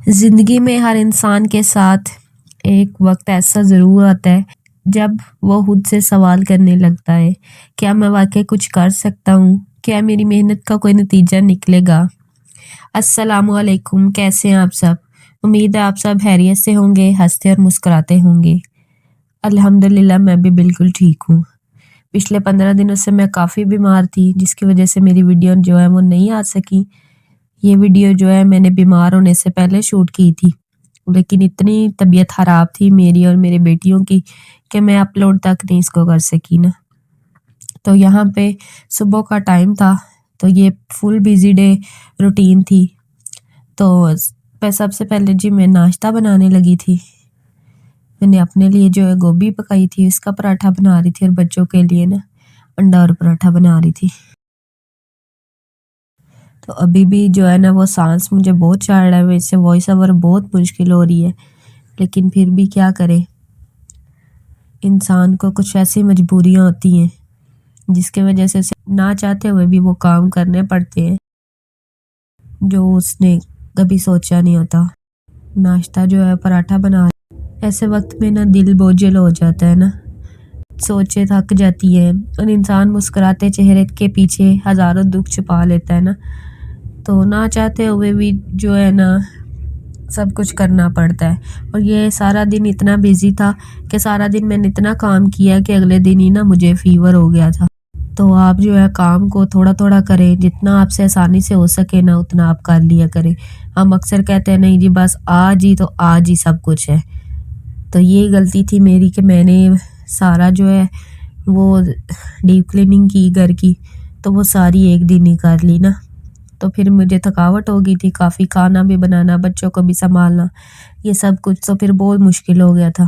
زندگی میں ہر انسان کے ساتھ ایک وقت ایسا ضرور آتا ہے جب وہ خود سے سوال کرنے لگتا ہے، کیا میں واقعی کچھ کر سکتا ہوں؟ کیا میری محنت کا کوئی نتیجہ نکلے گا؟ السلام علیکم، کیسے ہیں آپ سب؟ امید ہے آپ سب خیریت سے ہوں گے، ہنستے اور مسکراتے ہوں گے۔ الحمدللہ میں بھی بالکل ٹھیک ہوں۔ پچھلے 15 دنوں سے میں کافی بیمار تھی، جس کی وجہ سے میری ویڈیو جو ہے وہ نہیں آ سکی۔ یہ ویڈیو جو ہے میں نے بیمار ہونے سے پہلے شوٹ کی تھی، لیکن اتنی طبیعت خراب تھی میری اور میرے بیٹیوں کی کہ میں اپلوڈ تک نہیں اس کو کر سکی نا۔ تو یہاں پہ صبح کا ٹائم تھا، تو یہ فل بیزی ڈے روٹین تھی۔ تو میں سب سے پہلے میں ناشتہ بنانے لگی تھی۔ میں نے اپنے لیے جو ہے گوبھی پکائی تھی، اس کا پراٹھا بنا رہی تھی، اور بچوں کے لیے نا انڈا اور پراٹھا بنا رہی تھی۔ تو ابھی بھی جو ہے نا وہ سانس مجھے بہت چڑھ رہا ہے، وجہ سے وائس اوور بہت مشکل ہو رہی ہے، لیکن پھر بھی کیا کرے، انسان کو کچھ ایسی مجبوریاں ہوتی ہیں جس کی وجہ سے نہ چاہتے ہوئے بھی وہ کام کرنے پڑتے ہیں جو اس نے کبھی سوچا نہیں ہوتا۔ ناشتہ جو ہے پراٹھا بنا، ایسے وقت میں نا دل بوجھل ہو جاتا ہے نا، سوچے تھک جاتی ہے، اور انسان مسکراتے چہرے کے پیچھے ہزاروں دکھ چھپا لیتا ہے نا، تو نہ چاہتے ہوئے بھی جو ہے نا سب کچھ کرنا پڑتا ہے۔ اور یہ سارا دن اتنا بیزی تھا کہ سارا دن میں نے اتنا کام کیا کہ اگلے دن ہی نا مجھے فیور ہو گیا تھا۔ تو آپ جو ہے کام کو تھوڑا تھوڑا کریں، جتنا آپ سے آسانی سے ہو سکے نا اتنا آپ کر لیا کریں۔ ہم اکثر کہتے ہیں نہیں جی بس آج ہی تو آج ہی سب کچھ ہے، تو یہ غلطی تھی میری کہ میں نے سارا جو ہے وہ ڈیپ کلیننگ کی گھر کی، تو وہ ساری ایک دن ہی کر لی نا، تو پھر مجھے تھکاوٹ ہو گئی تھی کافی، کھانا بھی بنانا، بچوں کو بھی سنبھالنا، یہ سب کچھ تو پھر بہت مشکل ہو گیا تھا۔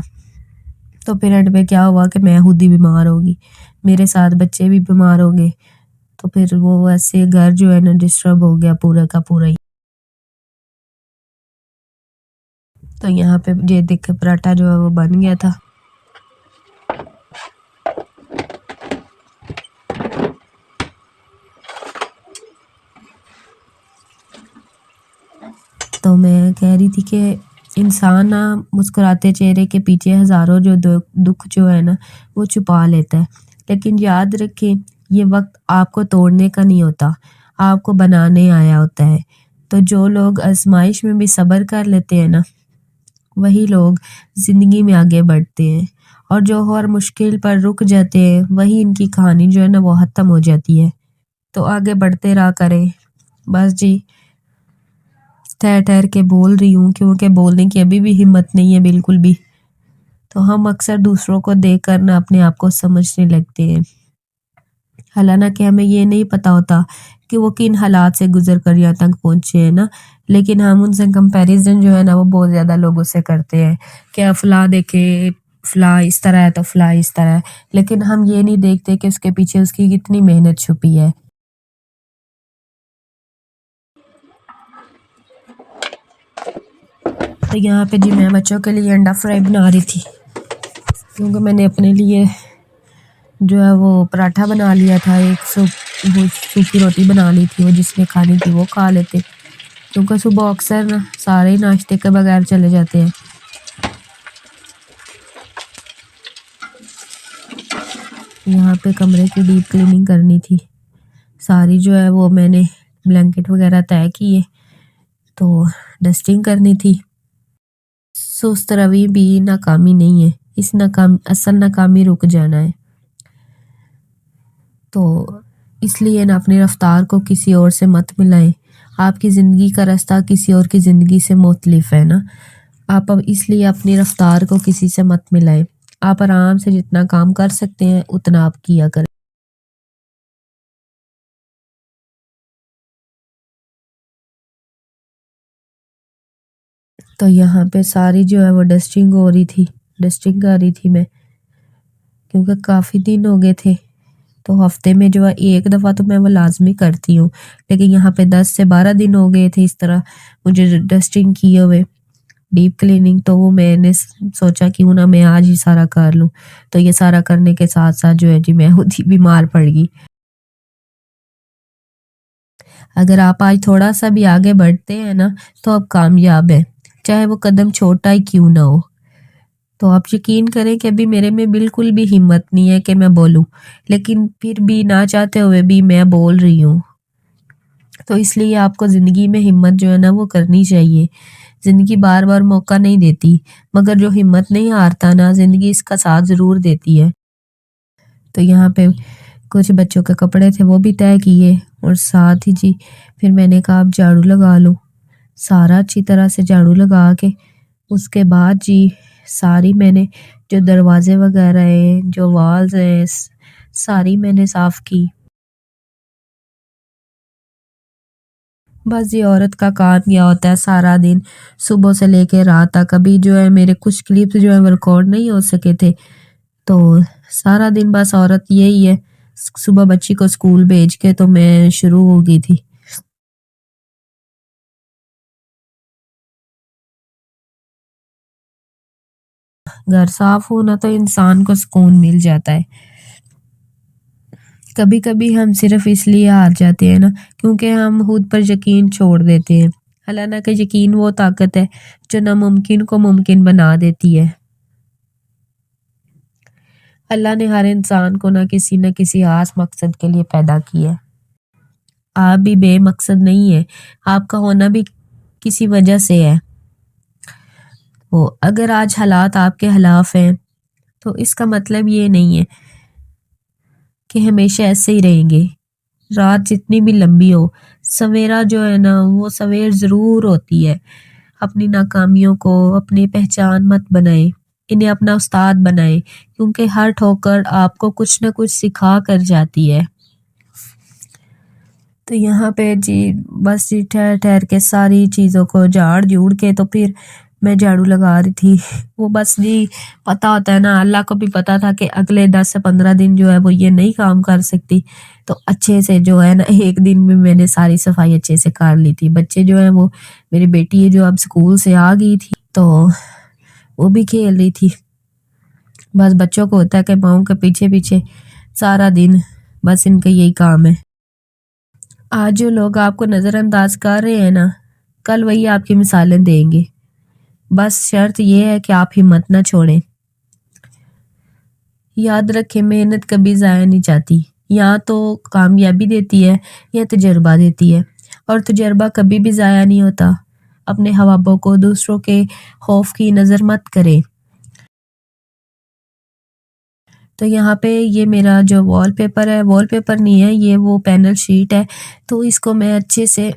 تو پھر اینڈ پہ کیا ہوا کہ میں خود ہی بیمار ہو گئی، میرے ساتھ بچے بھی بیمار ہو گئے، تو پھر وہ ایسے گھر جو ہے نا ڈسٹرب ہو گیا پورا کا پورا ہی۔ تو یہاں پہ یہ دیکھے پراٹھا جو ہے وہ بن گیا تھا۔ تو میں کہہ رہی تھی کہ انسان نا مسکراتے چہرے کے پیچھے ہزاروں جو دکھ جو ہے نا وہ چھپا لیتا ہے، لیکن یاد رکھیں یہ وقت آپ کو توڑنے کا نہیں ہوتا، آپ کو بنانے آیا ہوتا ہے۔ تو جو لوگ آزمائش میں بھی صبر کر لیتے ہیں نا وہی لوگ زندگی میں آگے بڑھتے ہیں، اور جو ہر مشکل پر رک جاتے ہیں وہی ان کی کہانی جو ہے نا وہ ختم ہو جاتی ہے۔ تو آگے بڑھتے رہا کریں، بس جی ٹھہر ٹھہر کے بول رہی ہوں کیونکہ بولنے کی ابھی بھی ہمت نہیں ہے بالکل بھی۔ تو ہم اکثر دوسروں کو دیکھ کر نا اپنے آپ کو سمجھنے لگتے ہیں، حالانکہ ہمیں یہ نہیں پتا ہوتا کہ وہ کن حالات سے گزر کر یہاں تک پہنچے ہیں نا، لیکن ہم ان سے کمپیریزن جو ہے نا وہ بہت زیادہ لوگوں سے کرتے ہیں کہ فلاں دیکھے فلاں اس طرح ہے تو فلاں اس طرح ہے، لیکن ہم یہ نہیں دیکھتے کہ اس کے پیچھے اس کی کتنی محنت چھپی ہے۔ تو یہاں پہ میں بچوں کے لیے انڈا فرائی بنا رہی تھی، کیونکہ میں نے اپنے لیے جو ہے وہ پراٹھا بنا لیا تھا، ایک سوکھی روٹی بنا لی تھی، وہ جس نے کھانی تھی وہ کھا لیتے، کیونکہ صبح اکثر سارے ناشتے کے بغیر چلے جاتے ہیں۔ یہاں پہ کمرے کی ڈیپ کلیننگ کرنی تھی، ساری جو ہے وہ میں نے بلینکٹ وغیرہ طے کیے، تو ڈسٹنگ کرنی تھی۔ سست روی بھی ناکامی نہیں ہے، اصل ناکامی رک جانا ہے۔ تو اس لیے نا اپنی رفتار کو کسی اور سے مت ملائیں، آپ کی زندگی کا راستہ کسی اور کی زندگی سے مختلف ہے نا، آپ اب اس لیے اپنی رفتار کو کسی سے مت ملائیں، آپ آرام سے جتنا کام کر سکتے ہیں اتنا آپ کیا کریں۔ تو یہاں پہ ساری جو ہے وہ ڈسٹنگ ہو رہی تھی، ڈسٹنگ کر رہی تھی میں، کیونکہ کافی دن ہو گئے تھے، تو ہفتے میں جو ہے ایک دفعہ تو میں وہ لازمی کرتی ہوں، لیکن یہاں پہ 10 سے 12 دن ہو گئے تھے اس طرح مجھے ڈسٹنگ کیے ہوئے، ڈیپ کلیننگ، تو وہ میں نے سوچا کیوں نہ میں آج ہی سارا کر لوں، تو یہ سارا کرنے کے ساتھ ساتھ جو ہے میں خود ہی بیمار پڑ گئی۔ اگر آپ آج تھوڑا سا بھی آگے بڑھتے ہیں نا تو آپ کامیاب ہیں، چاہے وہ قدم چھوٹا ہی کیوں نہ ہو۔ تو آپ یقین کریں کہ ابھی میرے میں بالکل بھی ہمت نہیں ہے کہ میں بولوں، لیکن پھر بھی نہ چاہتے ہوئے بھی میں بول رہی ہوں۔ تو اس لیے آپ کو زندگی میں ہمت جو ہے نا وہ کرنی چاہیے۔ زندگی بار بار موقع نہیں دیتی، مگر جو ہمت نہیں ہارتا نا، زندگی اس کا ساتھ ضرور دیتی ہے۔ تو یہاں پہ کچھ بچوں کے کپڑے تھے وہ بھی طے کیے، اور ساتھ ہی جی پھر میں نے کہا آپ جھاڑو لگا لو، سارا اچھی طرح سے جھاڑو لگا کے اس کے بعد جی ساری میں نے جو دروازے وغیرہ ہیں، جو والز ہیں، ساری میں نے صاف کی۔ بس یہ عورت کا کام کیا ہوتا ہے سارا دن، صبح سے لے کے رات تک۔ ابھی جو ہے میرے کچھ کلپس جو ہے ریکارڈ نہیں ہو سکے تھے، تو سارا دن بس عورت یہی ہے۔ صبح بچی کو اسکول بھیج کے تو میں شروع ہو گئی تھی۔ گھر صاف ہونا تو انسان کو سکون مل جاتا ہے۔ کبھی کبھی ہم صرف اس لیے ہار جاتے ہیں نا کیونکہ ہم خود پر یقین چھوڑ دیتے ہیں، حالانکہ یقین وہ طاقت ہے جو ناممکن کو ممکن بنا دیتی ہے۔ اللہ نے ہر انسان کو نہ کسی خاص مقصد کے لیے پیدا کیا ہے۔ آپ بھی بے مقصد نہیں ہے، آپ کا ہونا بھی کسی وجہ سے ہے۔ اگر آج حالات آپ کے خلاف ہیں تو اس کا مطلب یہ نہیں ہے کہ ہمیشہ ایسے ہی رہیں گے۔ رات جتنی بھی لمبی ہو، سویرا جو ہے نا وہ سویر ضرور ہوتی ہے۔ اپنی ناکامیوں کو اپنی پہچان مت بنائیں، انہیں اپنا استاد بنائیں، کیونکہ ہر ٹھوکر آپ کو کچھ نہ کچھ سکھا کر جاتی ہے۔ تو یہاں پہ جی بس جی ٹھہر ٹھہر کے ساری چیزوں کو جھاڑ جھوڑ کے تو پھر میں جھاڑو لگا رہی تھی۔ وہ بس جی پتہ ہوتا ہے نا، اللہ کو بھی پتا تھا کہ اگلے 10 سے 15 دن جو ہے وہ یہ نہیں کام کر سکتی، تو اچھے سے جو ہے نا ایک دن میں میں نے ساری صفائی اچھے سے کر لی تھی۔ بچے جو ہیں وہ میری بیٹی ہے جو اب اسکول سے آ گئی تھی تو وہ بھی کھیل رہی تھی۔ بس بچوں کو ہوتا ہے کہ ماؤں کے پیچھے پیچھے سارا دن بس ان کا یہی کام ہے۔ آج جو لوگ آپ کو نظر انداز کر رہے ہیں نا، کل وہی آپ کی مثالیں دیں گے۔ بس شرط یہ ہے کہ آپ ہمت نہ چھوڑیں۔ یاد رکھیں محنت کبھی ضائع نہیں جاتی، یا تو کامیابی دیتی ہے یا تجربہ دیتی ہے، اور تجربہ کبھی بھی ضائع نہیں ہوتا۔ اپنے خوابوں کو دوسروں کے خوف کی نظر مت کریں۔ تو یہاں پہ یہ میرا جو وال پیپر ہے، وال پیپر نہیں ہے یہ، وہ پینل شیٹ ہے، تو اس کو میں اچھے سے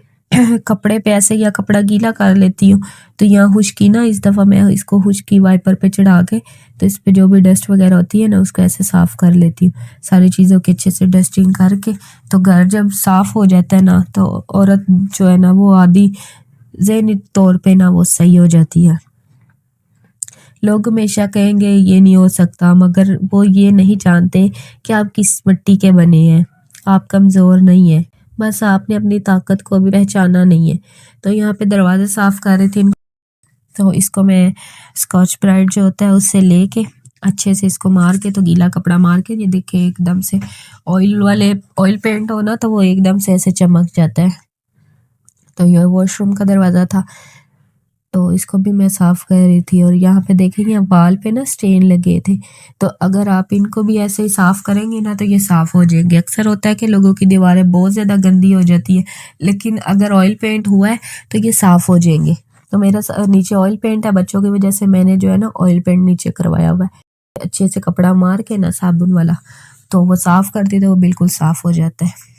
کپڑے پہ ایسے یا کپڑا گیلا کر لیتی ہوں، تو یہاں خشکی نا اس دفعہ میں اس کو خشکی وائپر پہ چڑھا کے تو اس پہ جو بھی ڈسٹ وغیرہ ہوتی ہے نا اس کو ایسے صاف کر لیتی ہوں، ساری چیزوں کے اچھے سے ڈسٹنگ کر کے۔ تو گھر جب صاف ہو جاتا ہے نا تو عورت جو ہے نا وہ آدھی ذہنی طور پہ نا وہ صحیح ہو جاتی ہے۔ لوگ ہمیشہ کہیں گے یہ نہیں ہو سکتا، مگر وہ یہ نہیں جانتے کہ آپ کس مٹی کے بنے ہیں۔ آپ کمزور نہیں ہیں، بس آپ نے اپنی طاقت کو بھی پہچانا نہیں ہے۔ تو یہاں پہ دروازے صاف کر رہی تھی، تو اس کو میں اسکاچ برائٹ جو ہوتا ہے اس سے لے کے اچھے سے اس کو مار کے، تو گیلا کپڑا مار کے، یہ دیکھیں ایک دم سے آئل پینٹ ہونا تو وہ ایک دم سے ایسے چمک جاتا ہے۔ تو یہ واش روم کا دروازہ تھا تو اس کو بھی میں صاف کر رہی تھی، اور یہاں پہ دیکھیں گے وال پہ نا سٹین لگے تھے، تو اگر آپ ان کو بھی ایسے ہی صاف کریں گے نا تو یہ صاف ہو جائیں گے۔ اکثر ہوتا ہے کہ لوگوں کی دیواریں بہت زیادہ گندی ہو جاتی ہے، لیکن اگر آئل پینٹ ہوا ہے تو یہ صاف ہو جائیں گے۔ تو میرا نیچے آئل پینٹ ہے، بچوں کی وجہ سے میں نے جو ہے نا آئل پینٹ نیچے کروایا ہوا ہے، اچھے سے کپڑا مار کے نا صابن والا، تو وہ صاف کرتی تو وہ بالکل صاف ہو جاتا ہے۔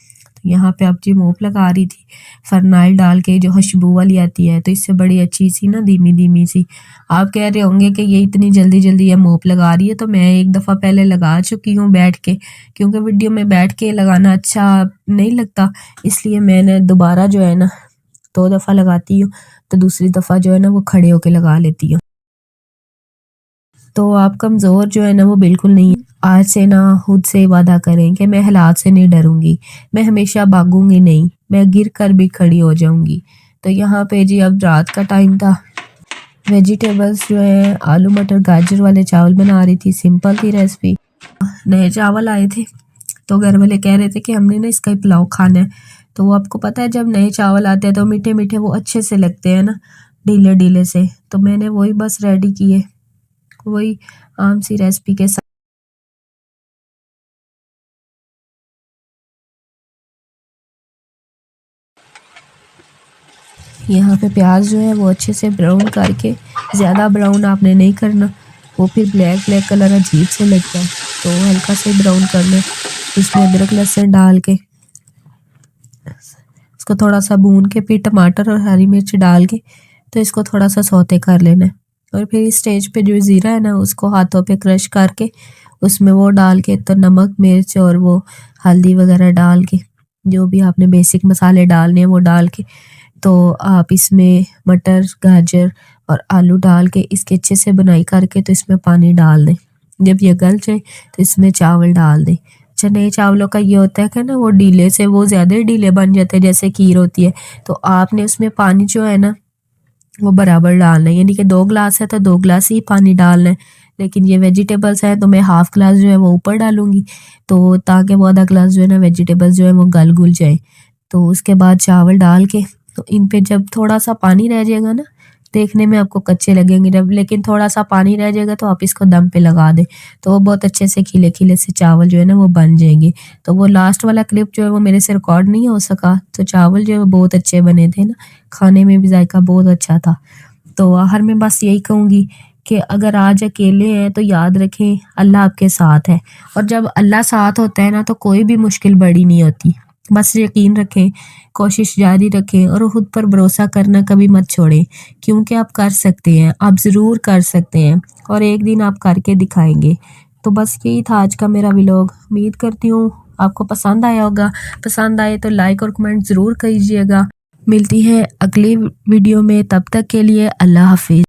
یہاں پہ اب جی موپ لگا رہی تھی فرنائل ڈال کے، جو خوشبو والی آتی ہے، تو اس سے بڑی اچھی سی نا دھیمی دھیمی سی۔ آپ کہہ رہے ہوں گے کہ یہ اتنی جلدی جلدی یہ موپ لگا رہی ہے، تو میں ایک دفعہ پہلے لگا چکی ہوں بیٹھ کے، کیونکہ ویڈیو میں بیٹھ کے لگانا اچھا نہیں لگتا، اس لیے میں نے دوبارہ جو ہے نا 2 دفعہ لگاتی ہوں، تو دوسری دفعہ جو ہے نا وہ کھڑے ہو کے لگا لیتی ہوں۔ تو آپ کمزور جو ہے نا وہ بالکل نہیں ہے۔ آج سے نا خود سے وعدہ کریں کہ میں حالات سے نہیں ڈروں گی، میں ہمیشہ بھاگوں گی نہیں، میں گر کر بھی کھڑی ہو جاؤں گی۔ تو یہاں پہ جی اب رات کا ٹائم تھا، ویجیٹیبلز جو ہیں آلو مٹر گاجر والے چاول بنا رہی تھی، سمپل تھی ریسپی۔ نئے چاول آئے تھے تو گھر والے کہہ رہے تھے کہ ہم نے نا اس کا ہی پلاؤ کھانا ہے، تو وہ آپ کو پتہ ہے جب نئے چاول آتے ہیں تو میٹھے میٹھے وہ اچھے سے لگتے ہیں نا، ڈھیلے ڈھیلے سے، تو میں نے وہی بس ریڈی کیے، وہی عام سی ریسپی کے ساتھ۔ یہاں پہ پیاز جو ہے وہ اچھے سے براؤن کر کے، زیادہ براؤن آپ نے نہیں کرنا، وہ پھر بلیک بلیک کلر عجیب سے لگتا ہے، تو ہلکا سے براؤن کرنا۔ اس میں ادرک لہسن ڈال کے اس کو تھوڑا سا بھون کے، پھر ٹماٹر اور ہری مرچ ڈال کے تو اس کو تھوڑا سا سوتے کر لینا ہے۔ اور پھر اس سٹیج پہ جو زیرہ ہے نا، اس کو ہاتھوں پہ کرش کر کے اس میں وہ ڈال کے، تو نمک مرچ اور وہ ہلدی وغیرہ ڈال کے، جو بھی آپ نے بیسک مسالے ڈالنے ہیں وہ ڈال کے، تو آپ اس میں مٹر، گاجر اور آلو ڈال کے اس کے اچھے سے بنائی کر کے، تو اس میں پانی ڈال دیں۔ جب یہ گل جائے تو اس میں چاول ڈال دیں۔ چنے چاولوں کا یہ ہوتا ہے کہ نا، وہ ڈیلے سے وہ زیادہ ڈیلے بن جاتے ہیں جیسے کھیر ہوتی ہے، تو آپ نے اس میں پانی جو ہے نا وہ برابر ڈالنا ہے، یعنی کہ 2 گلاس ہے تو 2 گلاس ہی پانی ڈالنا ہے۔ لیکن یہ ویجیٹیبلز ہیں تو میں ½ گلاس جو ہے وہ اوپر ڈالوں گی، تو تاکہ وہ ½ گلاس جو ہے نا ویجیٹیبلز جو ہے وہ گل جائے۔ تو اس کے بعد چاول ڈال کے، تو ان پہ جب تھوڑا سا پانی رہ جائے گا نا، دیکھنے میں آپ کو کچے لگیں گے جب، لیکن تھوڑا سا پانی رہ جائے گا تو آپ اس کو دم پہ لگا دیں، تو وہ بہت اچھے سے کھلے کھلے سے چاول جو ہے نا وہ بن جائیں گے۔ تو وہ لاسٹ والا کلپ جو ہے وہ میرے سے ریکارڈ نہیں ہو سکا، تو چاول جو ہے وہ بہت اچھے بنے تھے نا، کھانے میں بھی ذائقہ بہت اچھا تھا۔ تو آخر میں بس یہی کہوں گی کہ اگر آج اکیلے ہیں تو یاد رکھیں اللہ آپ کے ساتھ ہے، اور جب اللہ ساتھ ہوتا ہے نا تو کوئی بھی مشکل بڑی نہیں ہوتی۔ بس یقین رکھیں، کوشش جاری رکھیں، اور خود پر بھروسہ کرنا کبھی مت چھوڑیں، کیونکہ آپ کر سکتے ہیں، آپ ضرور کر سکتے ہیں، اور ایک دن آپ کر کے دکھائیں گے۔ تو بس یہی تھا آج کا میرا ولاگ، امید کرتی ہوں آپ کو پسند آیا ہوگا۔ پسند آئے تو لائک اور کمنٹ ضرور کیجیے گا۔ ملتی ہے اگلی ویڈیو میں، تب تک کے لیے اللہ حافظ۔